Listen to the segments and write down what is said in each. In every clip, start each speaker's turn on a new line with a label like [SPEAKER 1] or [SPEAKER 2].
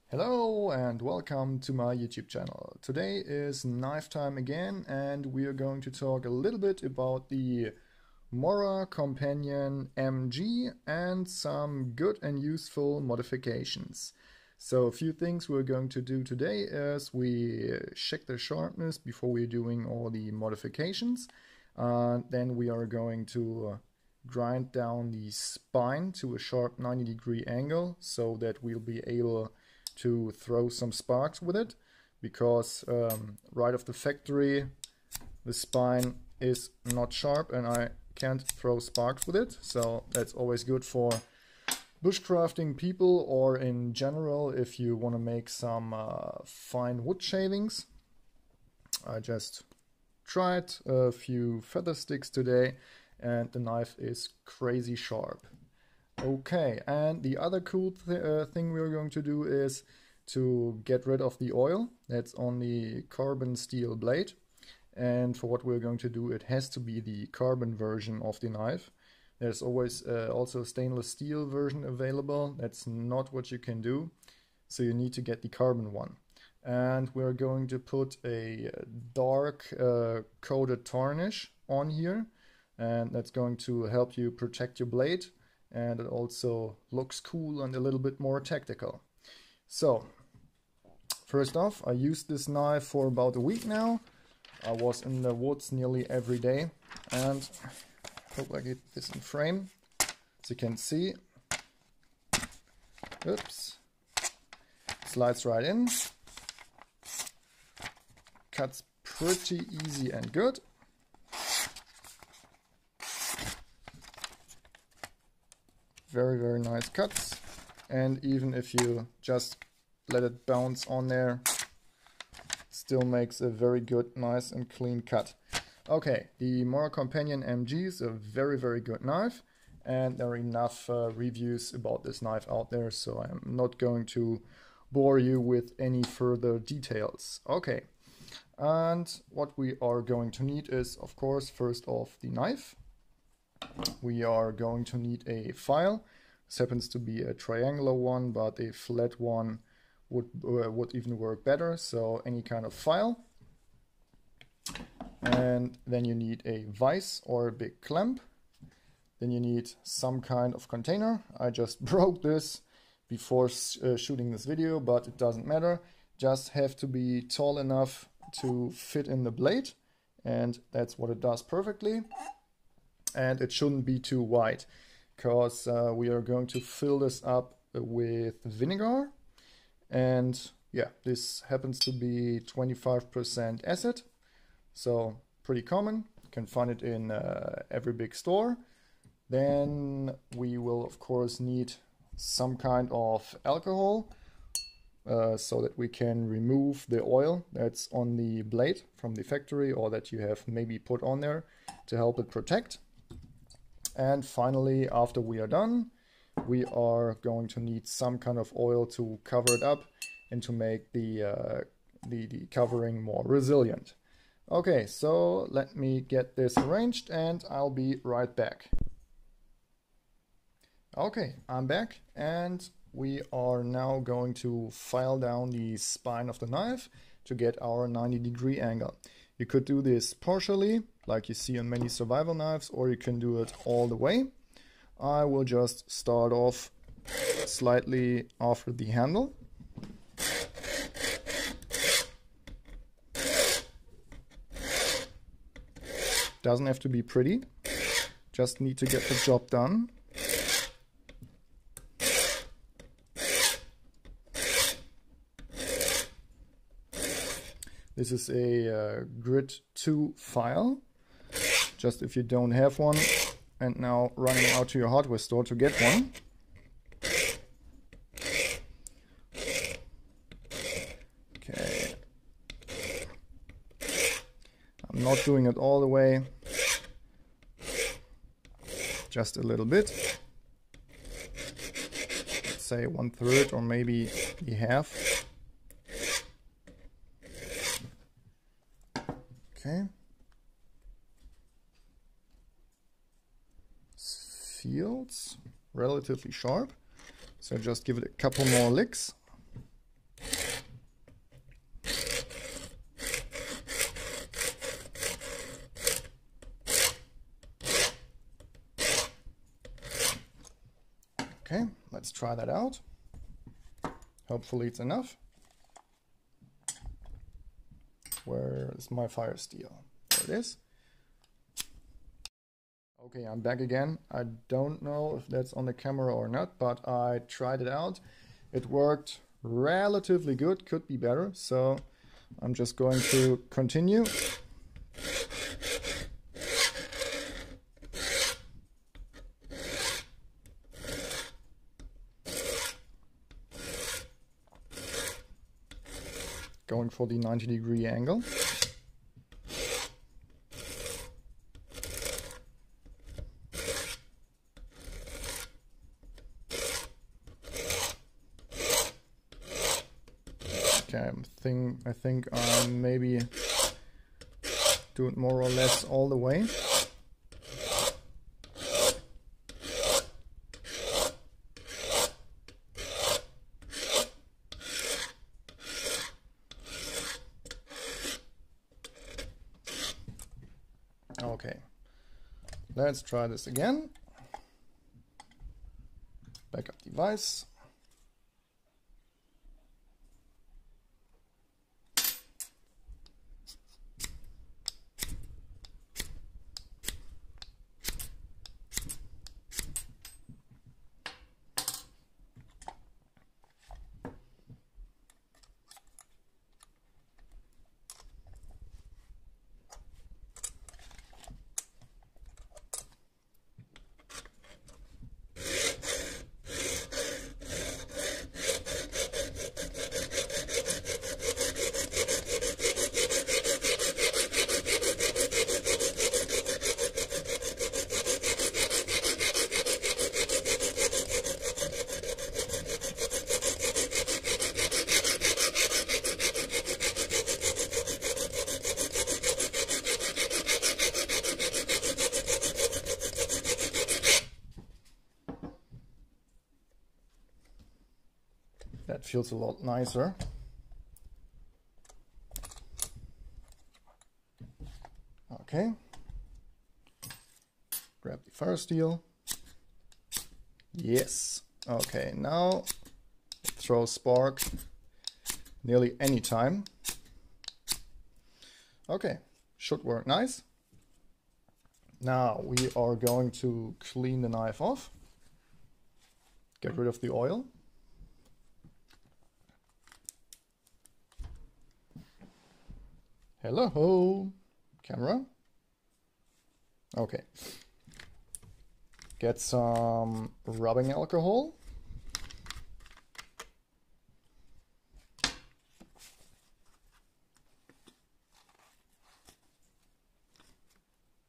[SPEAKER 1] Hello and welcome to my YouTube channel. Today is knife time again, and we are going to talk a little bit about the Mora Companion MG and some good and useful modifications. So a few things we're going to do today is we check the sharpness before we're doing all the modifications. Then we are going to grind down the spine to a sharp 90-degree angle so that we'll be able to throw some sparks with it, because right off the factory the spine is not sharp and I can't throw sparks with it. So that's always good for bushcrafting people, or in general if you want to make some fine wood shavings. I just tried a few feather sticks today and the knife is crazy sharp. Okay, and the other cool thing we're going to do is to get rid of the oil that's on the carbon steel blade. And for what we're going to do, it has to be the carbon version of the knife. There's always also a stainless steel version available. That's not what you can do, so you need to get the carbon one. And we're going to put a dark coated tarnish on here, and that's going to help you protect your blade. And it also looks cool and a little bit more tactical. So, first off, I used this knife for about a week now. I was in the woods nearly every day, and I hope I get this in frame so you can see. Oops. Slides right in. Cuts pretty easy and good. Very, very nice cuts, and even if you just let it bounce on there, it still makes a very good, nice and clean cut. Okay, the Mora Companion MG is a very, very good knife, and there are enough reviews about this knife out there, so I'm not going to bore you with any further details. Okay, and what we are going to need is, of course, first off, the knife. We are going to need a file. This happens to be a triangular one, but a flat one would even work better, so any kind of file. And then you need a vise or a big clamp. Then you need some kind of container. I just broke this before shooting this video, but it doesn't matter. Just have to be tall enough to fit in the blade, and that's what it does perfectly. And it shouldn't be too wide, because we are going to fill this up with vinegar. And yeah, this happens to be 25% acid, so pretty common. You can find it in every big store. Then we will of course need some kind of alcohol, so that we can remove the oil that's on the blade from the factory, or that you have maybe put on there to help it protect. And finally, after we are done, we are going to need some kind of oil to cover it up and to make the covering more resilient. Okay, so let me get this arranged and I'll be right back. Okay, I'm back, and we are now going to file down the spine of the knife to get our 90-degree angle. You could do this partially, like you see on many survival knives, or you can do it all the way. I will just start off slightly after the handle. Doesn't have to be pretty, just need to get the job done. This is a Grit 2 file, just if you don't have one and now running out to your hardware store to get one. Okay, I'm not doing it all the way, just a little bit. Let's say 1/3 or maybe the half. Okay. Feels relatively sharp, so just give it a couple more licks. Okay, let's try that out. Hopefully it's enough. Where is my fire steel? There it is. Okay, I'm back again. I don't know if that's on the camera or not, but I tried it out. It worked relatively good, could be better, so I'm just going to continue. Going for the 90-degree angle. Okay, I think I maybe do it more or less all the way. Okay, let's try this again. Backup device. That feels a lot nicer. Okay. Grab the fire steel. Yes. Okay, now throw spark nearly any time. Okay, should work nice. Now we are going to clean the knife off. Get rid of the oil. Hello, camera. Okay. Get some rubbing alcohol.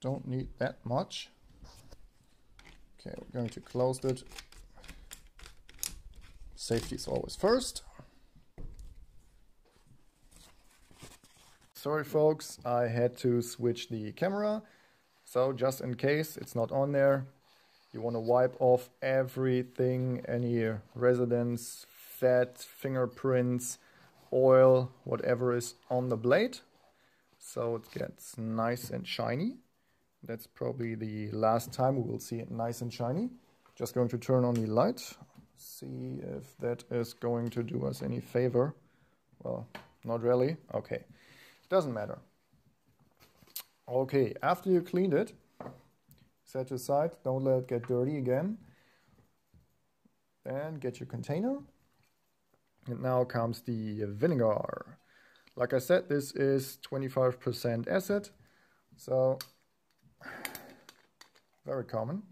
[SPEAKER 1] Don't need that much. Okay, we're going to close it. Safety is always first. Sorry folks, I had to switch the camera, so just in case it's not on there, you want to wipe off everything, any residence, fat, fingerprints, oil, whatever is on the blade, so it gets nice and shiny. That's probably the last time we will see it nice and shiny. Just going to turn on the light, see if that is going to do us any favor. Well, not really. Okay. Doesn't matter. Okay, after you cleaned it, set it aside, don't let it get dirty again. Then get your container. And now comes the vinegar. Like I said, this is 25% acid, so very common.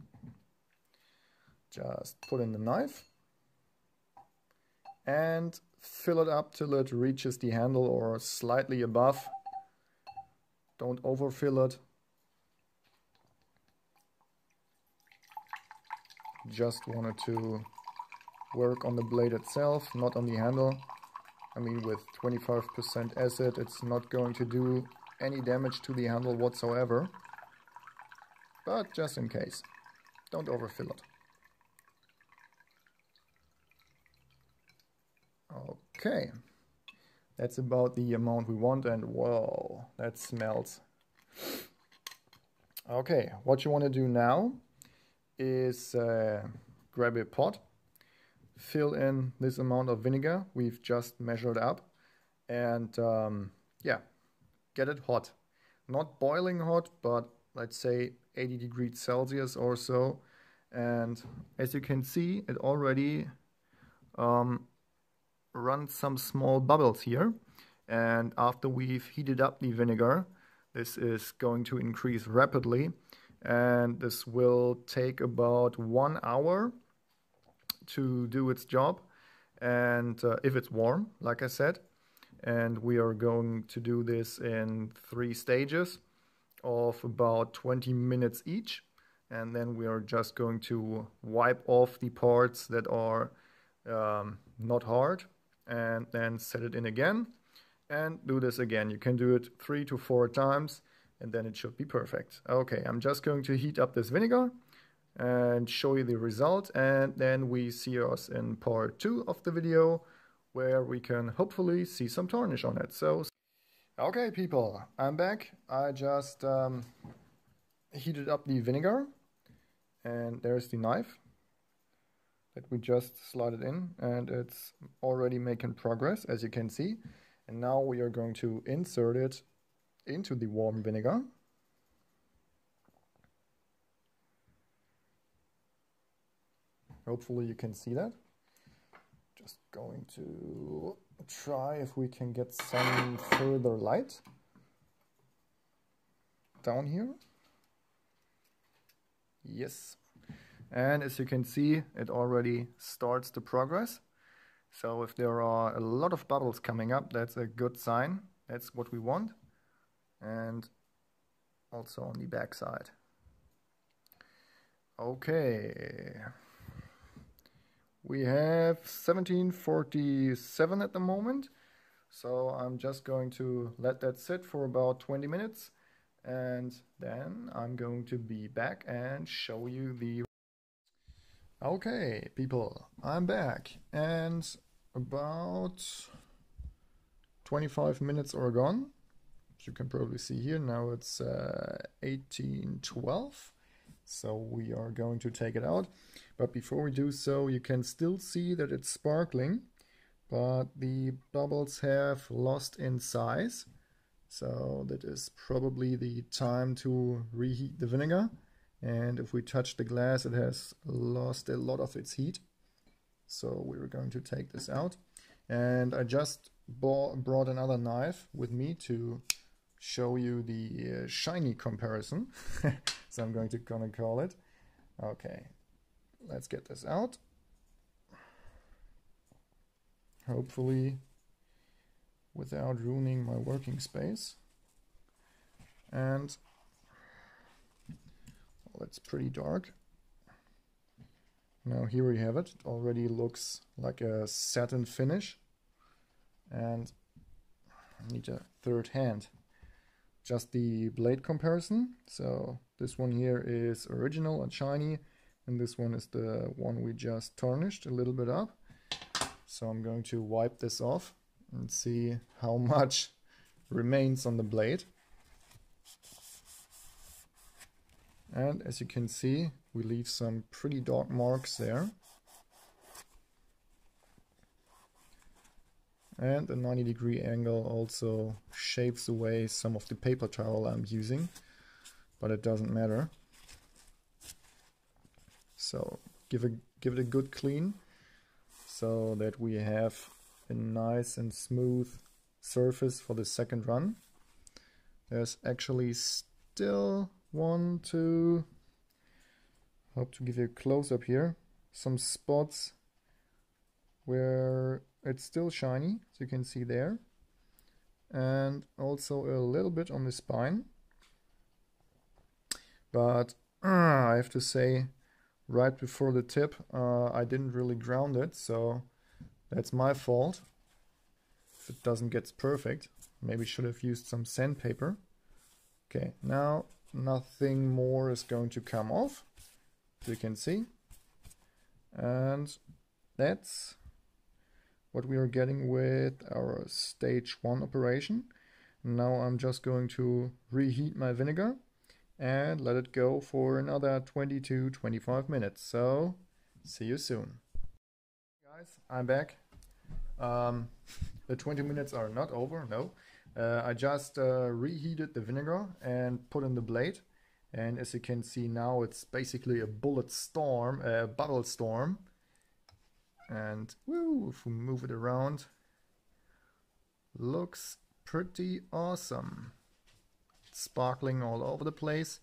[SPEAKER 1] Just put in the knife and fill it up till it reaches the handle or slightly above. Don't overfill it. Just wanted to work on the blade itself, not on the handle. I mean, with 25% acid, it's not going to do any damage to the handle whatsoever. But just in case, don't overfill it. Okay, that's about the amount we want, and whoa, that smells. Okay, what you want to do now is grab a pot, fill in this amount of vinegar we've just measured up, and yeah, get it hot. Not boiling hot, but let's say 80 degrees Celsius or so. And as you can see, it already runs some small bubbles here. And after we've heated up the vinegar, this is going to increase rapidly. And this will take about 1 hour to do its job. And if it's warm, like I said. And we are going to do this in 3 stages of about 20 minutes each. And then we are just going to wipe off the parts that are not hard, and then set it in again and do this again. You can do it 3 to 4 times and then it should be perfect. Okay, I'm just going to heat up this vinegar and show you the result, and then we see us in part 2 of the video, where we can hopefully see some tarnish on it. So, okay people, I'm back. I just heated up the vinegar, and there's the knife that we just slotted in, and it's already making progress, as you can see. And now we are going to insert it into the warm vinegar. Hopefully you can see that. Just going to try if we can get some further light down here. Yes. And as you can see, it already starts to progress. So if there are a lot of bubbles coming up, that's a good sign. That's what we want. And also on the back side. Okay. We have 1747 at the moment, so I'm just going to let that sit for about 20 minutes, and then I'm going to be back and show you the... Okay, people, I'm back, and about 25 minutes are gone. As you can probably see here, now it's 1812. So we are going to take it out, but before we do so, you can still see that it's sparkling, but the bubbles have lost in size. So that is probably the time to reheat the vinegar. And if we touch the glass, it has lost a lot of its heat. So we're going to take this out. And I just brought another knife with me to show you the shiny comparison. So I'm gonna call it. Okay, let's get this out. Hopefully without ruining my working space. And well, it's pretty dark. Now here we have it. It already looks like a satin finish. And I need a third hand. Just the blade comparison. So this one here is original and shiny, and this one is the one we just tarnished a little bit up. So I'm going to wipe this off and see how much remains on the blade. And as you can see, we leave some pretty dark marks there. And a 90-degree angle also shaves away some of the paper towel I'm using, but it doesn't matter. So give it a good clean, so that we have a nice and smooth surface for the second run. There's actually still one, two, hope to give you a close-up here, some spots where it's still shiny, as you can see there, and also a little bit on the spine. But I have to say, right before the tip, I didn't really ground it, so that's my fault if it doesn't get perfect. Maybe should have used some sandpaper. Okay, now nothing more is going to come off, as you can see, and that's what we are getting with our stage 1 operation. Now I'm just going to reheat my vinegar and let it go for another 20 to 25 minutes. So see you soon. Guys, I'm back. The 20 minutes are not over, no. I just reheated the vinegar and put in the blade. And as you can see now, it's basically a bullet storm, a bubble storm. And woo, if we move it around, looks pretty awesome. It's sparkling all over the place.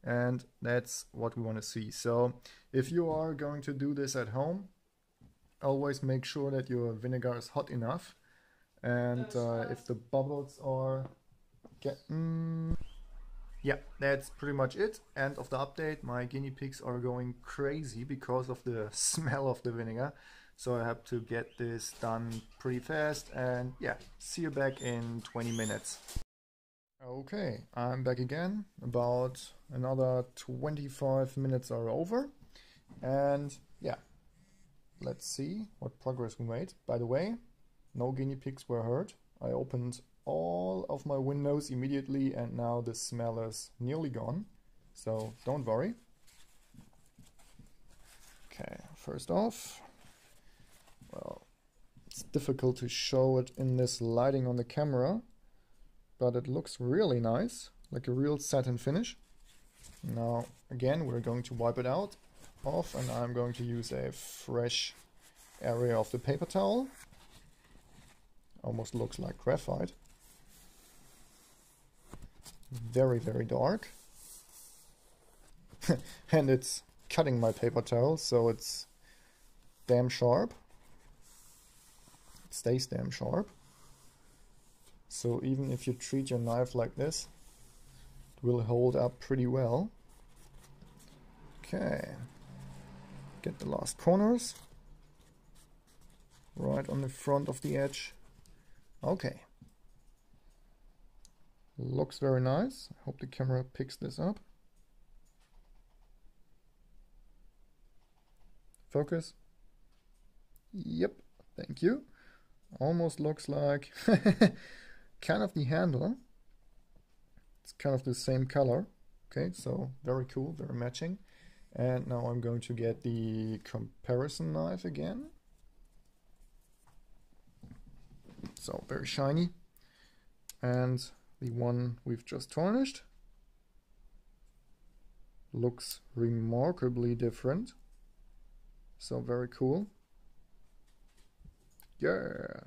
[SPEAKER 1] And that's what we want to see. So if you are going to do this at home, always make sure that your vinegar is hot enough, and if the bubbles are getting... Yeah, that's pretty much it. End of the update. My guinea pigs are going crazy because of the smell of the vinegar, so I have to get this done pretty fast. And yeah, see you back in 20 minutes. Okay, I'm back again. About another 25 minutes are over, and yeah, let's see what progress we made. By the way, no guinea pigs were hurt. I opened all of my windows immediately and now the smell is nearly gone. So don't worry. Okay, first off, well, it's difficult to show it in this lighting on the camera, but it looks really nice, like a real satin finish. Now, again, we're going to wipe it out. Off, and I'm going to use a fresh area of the paper towel. Almost looks like graphite. Very, very dark. And it's cutting my paper towel, so it's damn sharp. It stays damn sharp. So even if you treat your knife like this, it will hold up pretty well. Okay. Get the last corners right on the front of the edge. Okay, looks very nice. I hope the camera picks this up. Focus. Yep, thank you. Almost looks like kind of the handle. It's kind of the same color. Okay, so very cool, very matching. And now I'm going to get the comparison knife again. So very shiny. And the one we've just tarnished looks remarkably different. So very cool. Yeah.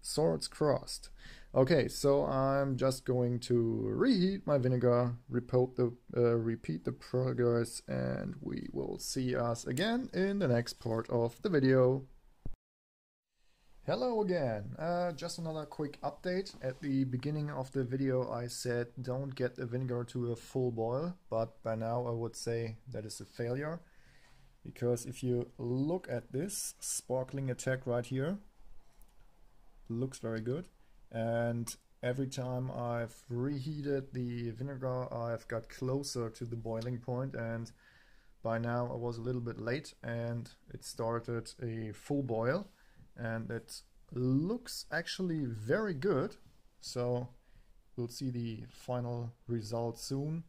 [SPEAKER 1] Swords crossed. Okay, so I'm just going to reheat my vinegar, repeat the progress, and we will see us again in the next part of the video. Hello again. Just another quick update. At the beginning of the video I said don't get the vinegar to a full boil, but by now I would say that is a failure. Because if you look at this sparkling attack right here, looks very good. And every time I've reheated the vinegar, I've got closer to the boiling point, and by now I was a little bit late and it started a full boil, and it looks actually very good. So we'll see the final result soon.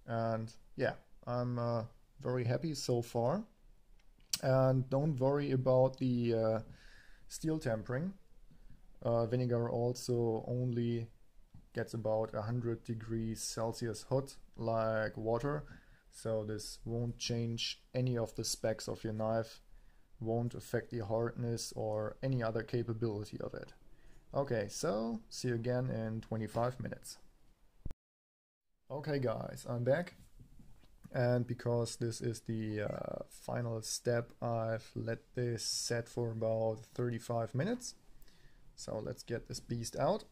[SPEAKER 1] And yeah, I'm very happy so far. And don't worry about the steel tempering. Vinegar also only gets about 100 degrees Celsius hot like water, so this won't change any of the specs of your knife, won't affect the hardness or any other capability of it. Okay, so see you again in 25 minutes. Okay guys, I'm back, and because this is the final step, I've let this set for about 35 minutes. So let's get this beast out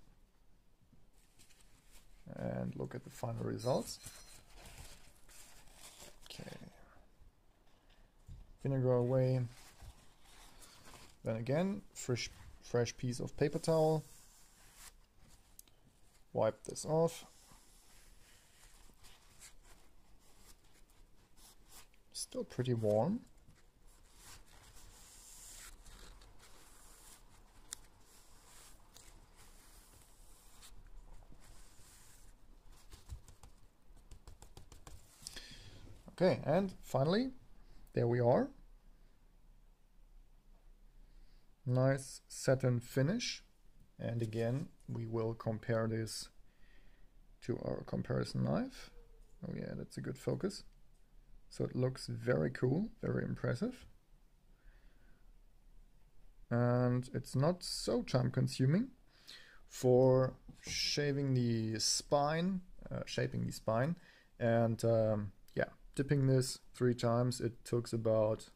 [SPEAKER 1] and look at the final results. Okay, vinegar away. Then again, fresh piece of paper towel. Wipe this off. Still pretty warm. Okay, and finally, there we are. Nice satin finish. And again, we will compare this to our comparison knife. Oh yeah, that's a good focus. So it looks very cool, very impressive. And it's not so time consuming for shaping the spine, and yeah, dipping this 3 times, it took about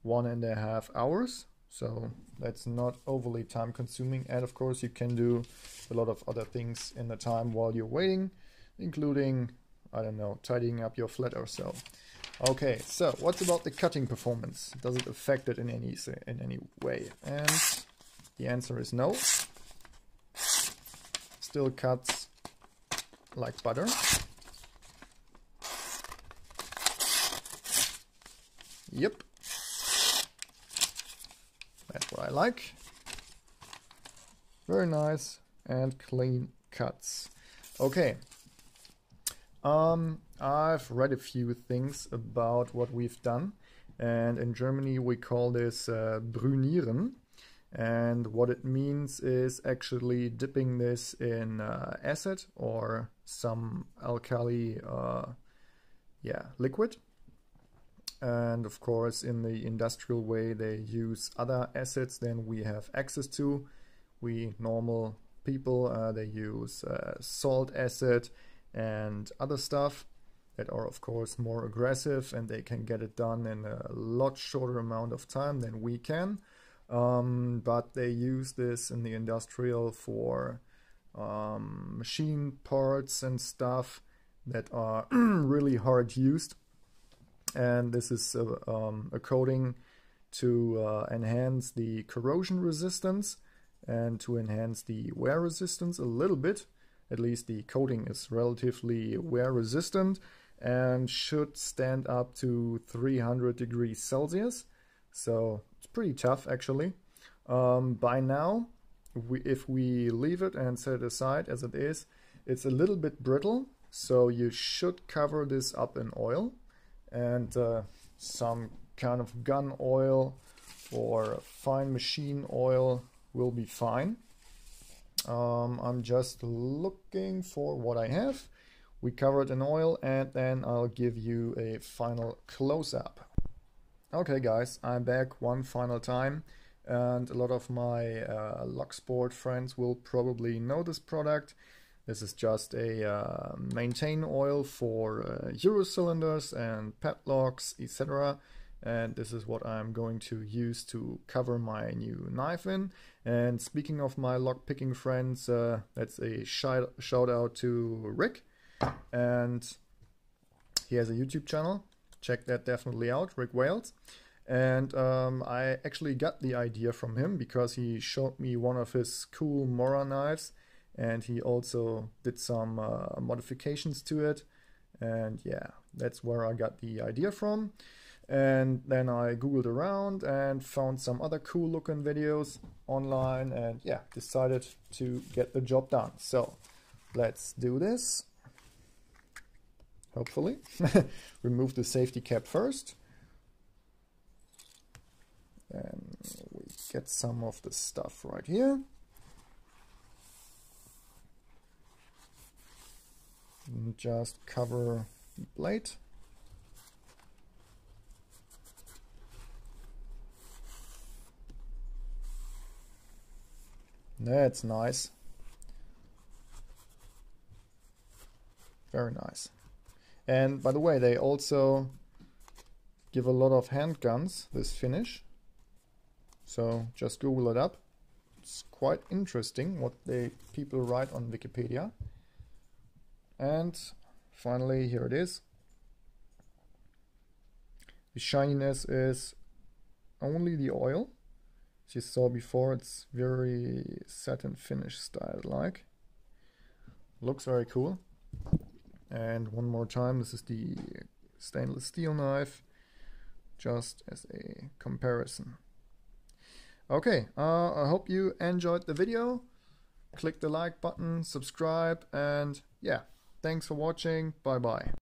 [SPEAKER 1] 1.5 hours. So that's not overly time consuming, and of course you can do a lot of other things in the time while you're waiting, including, I don't know, tidying up your flat or so. Okay, so what's about the cutting performance? Does it affect it in any way? And the answer is no. Still cuts like butter. Yep. That's what I like. Very nice and clean cuts. Okay. I've read a few things about what we've done, and in Germany we call this brünieren, and what it means is actually dipping this in acid or some alkali liquid. And of course in the industrial way they use other acids than we have access to. We normal people, they use salt acid and other stuff that are of course more aggressive, and they can get it done in a lot shorter amount of time than we can. But they use this in the industrial for machine parts and stuff that are really hard used. And this is a coating to enhance the corrosion resistance and to enhance the wear resistance a little bit. At least the coating is relatively wear resistant and should stand up to 300 degrees Celsius. So it's pretty tough actually. By now, if we leave it and set it aside as it is, it's a little bit brittle. So you should cover this up in oil, and some kind of gun oil or fine machine oil will be fine. I'm just looking for what I have. We cover it in oil, and then I'll give you a final close-up. Okay guys, I'm back one final time, and a lot of my lock sport friends will probably know this product. This is just a maintain oil for Euro cylinders and padlocks, etc. And this is what I'm going to use to cover my new knife in. And speaking of my lock picking friends, that's a shout out to Rick. And he has a YouTube channel. Check that definitely out, Richardwales. And I actually got the idea from him because he showed me one of his cool Mora knives. And he also did some modifications to it. And yeah, that's where I got the idea from. And then I googled around and found some other cool looking videos online, and yeah, decided to get the job done. So let's do this. Hopefully. Remove the safety cap first. And we get some of the stuff right here. And just cover the blade. That's nice. Very nice. And by the way, they also give a lot of handguns this finish. So just Google it up. It's quite interesting what people write on Wikipedia. And finally, here it is. The shininess is only the oil. As you saw before, it's very satin finish style like. Looks very cool. And one more time, this is the stainless steel knife, just as a comparison. Okay, I hope you enjoyed the video. Click the like button, subscribe, and yeah, thanks for watching. Bye bye.